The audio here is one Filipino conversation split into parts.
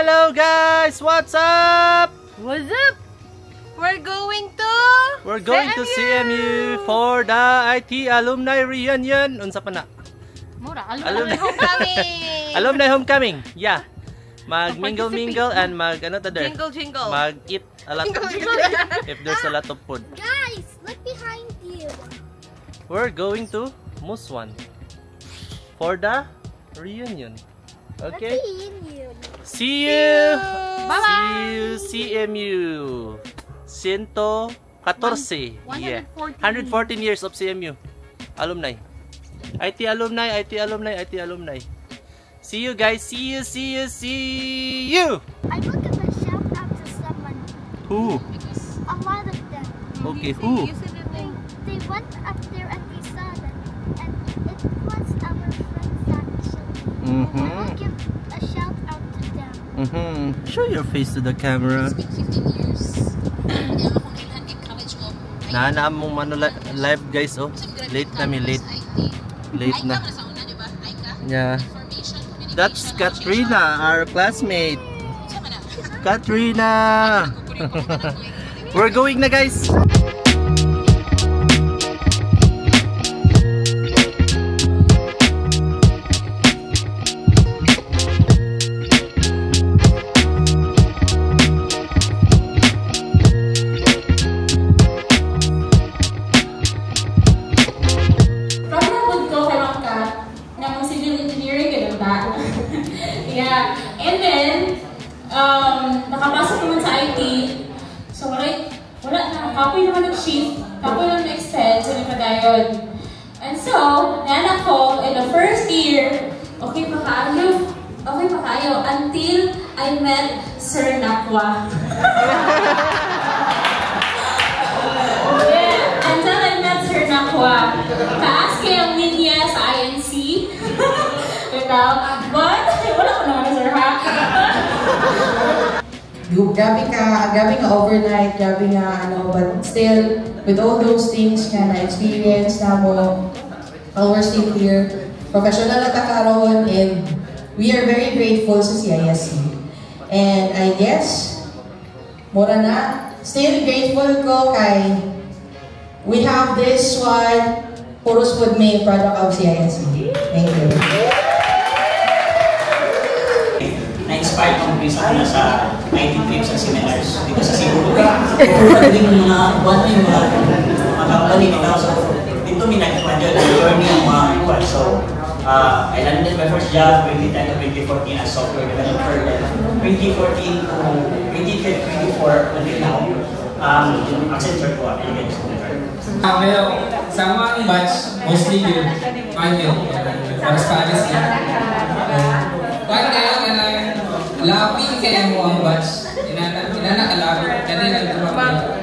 Hello guys, what's up? What's up? We're going to CMU for the IT alumni reunion. Unsa pa na? Mura, alumni homecoming. Alumni homecoming. Yeah. Mag mingle and mag ano ta there? Jingle. Mag eat a lot if there's a lot of food. Guys, look behind you. We're going to Muswan for the reunion. Okay? See you! Bye-bye! See you, CMU! 114. Yeah. 114 years of CMU. Alumni. IT alumni. See you guys. See you! I want to shout out to someone. Who? A lot of them. Okay, who? They went up there and they saw them. And it was our friends actually. I will give a shout out to them. Show your face to the camera. Naana mong live guys, oh. Late na. Yeah. That's Katrina, our classmate. Katrina! We're going na guys! Yeah, and then nakapasok naman sa IT. So wala na, copy naman ng sheet, copy lang next head, so nagpadayon. And so, nanak ko in the first year, okay pa kayo, until I met Sir Nakwa. Yeah, until I met Sir Nakwa. Taas kayang linya sa INC. But, wala ko naman, sir, ha? Grabe ka overnight, grabe nga ano, but still, with all those things na na-experience na mo, we're still here, professional na takaroon, and we are very grateful sa CISC. And I guess, mura na, still grateful ko kay we have this one, Puros Food May, product of CISC. Thank you. Na-inspire kong bisa na sa IT trips at seminars dito sa Cebu. Pwede yung mga buwan yung mga company nito. So, dito may nag-imagine ang journey ng mga iwan. So, I landed my first job 2010 to 2014 as software developer. Then 2014 to 2024 until now, Accenture ko at again. Pero sa mga batch, mostly yung manual. Para sa Paris yan. Pag kaya ka na lapin kaya mo ang batch, inanakalapin, kanina nagtumapin.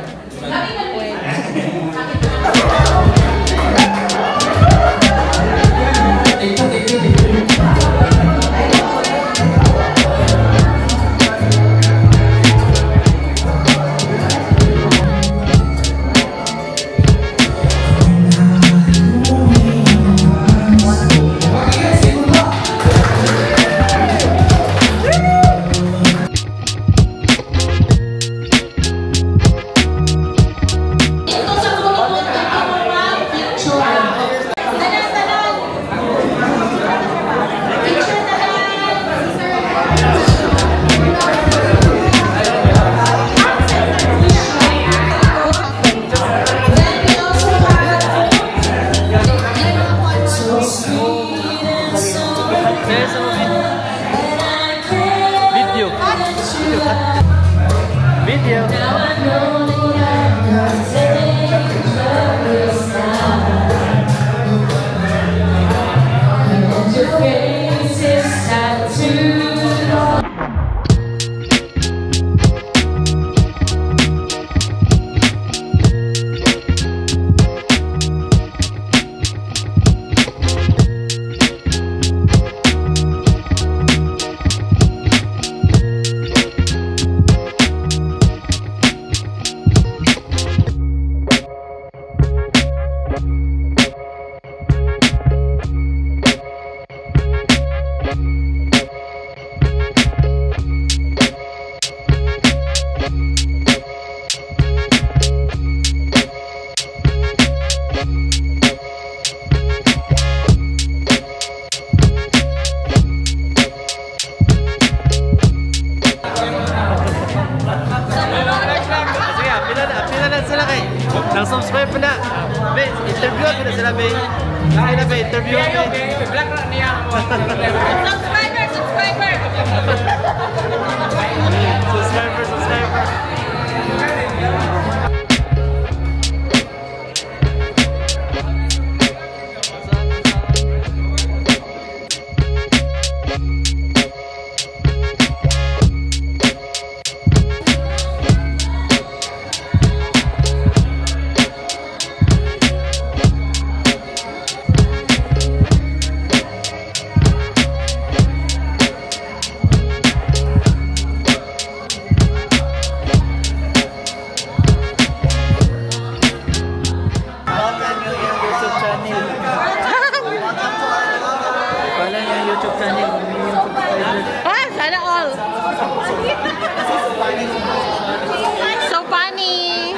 Ay, na ba? Interview ako. Black rock niya ako. Subscriber! Subscriber! Subscriber. Ah, sana all! So funny!